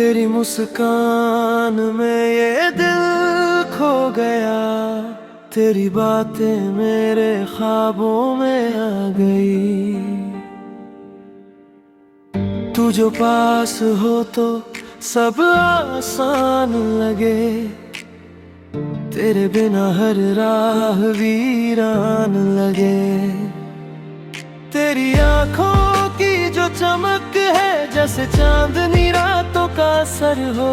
तेरी मुस्कान में ये दिल खो गया, तेरी बातें मेरे ख्वाबों में आ गई। तू जो पास हो तो सब आसान लगे, तेरे बिना हर राह वीरान लगे। तेरी आंखों की जो चमक है जैसे चांदनी रातों का असर हो,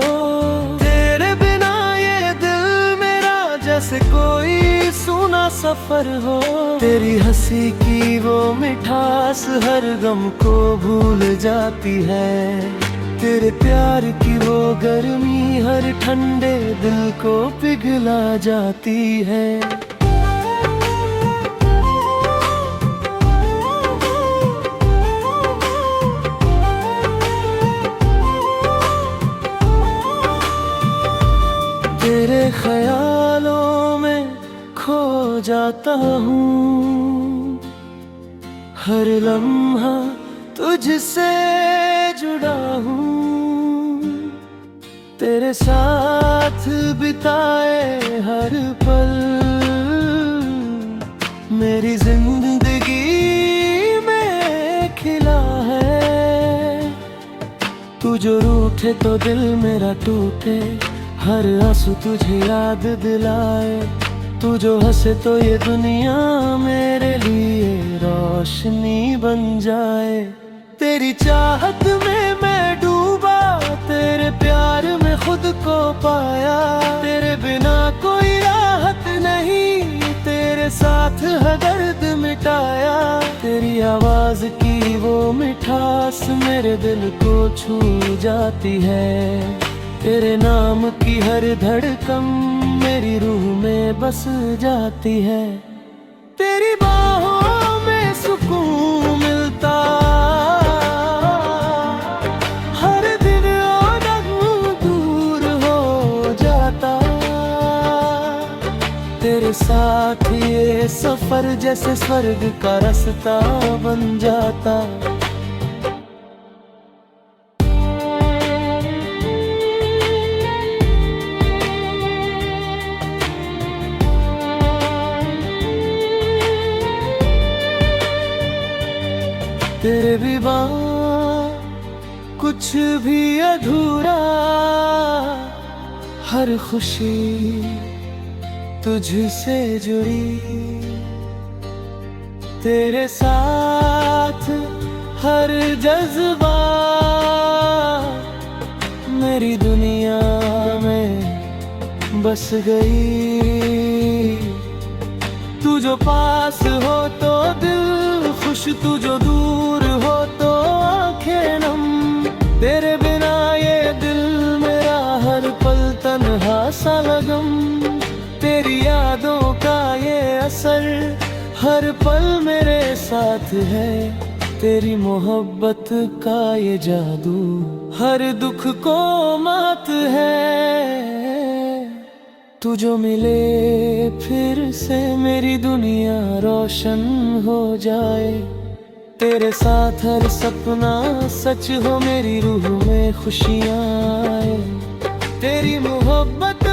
तेरे बिना ये दिल मेरा जैसे कोई सूना सफर हो। तेरी हंसी की वो मिठास हर गम को भूल जाती है, तेरे प्यार की वो गर्मी हर ठंडे दिल को पिघला जाती है। तेरे ख्यालों में खो जाता हूँ, हर लम्हा तुझसे जुड़ा हूँ। तेरे साथ बिताए हर पल मेरी जिंदगी में खिला है। तू जो रूठे तो दिल मेरा टूटे, हर आंसू तुझे याद दिलाए। तू जो हंसे तो ये दुनिया मेरे लिए रोशनी बन जाए। तेरी चाहत में मैं डूबा, तेरे प्यार में खुद को पाया। तेरे बिना कोई राहत नहीं, तेरे साथ है दर्द मिटाया। तेरी आवाज की वो मिठास मेरे दिल को छू जाती है। तेरे नाम की हर धड़कन मेरी रूह में बस जाती है। तेरी बाहों में सुकून मिलता, हर दिन और दूर हो जाता। तेरे साथ ये सफर जैसे स्वर्ग का रास्ता बन जाता। तेरे बिना कुछ भी अधूरा, हर खुशी तुझसे जुड़ी। तेरे साथ हर जज्बा मेरी दुनिया में बस गई। तू जो पास हो तो दिल खुश, तू जो दूर हो तो आंखें नम। तेरे बिना ये दिल मेरा हर पल तन्हा सा लगम। तेरी यादों का ये असर हर पल मेरे साथ है। तेरी मोहब्बत का ये जादू हर दुख को मात है। तू जो मिले फिर से मेरी दुनिया रोशन हो जाए। तेरे साथ हर सपना सच हो, मेरी रूह में खुशियाँ आए। तेरी मोहब्बत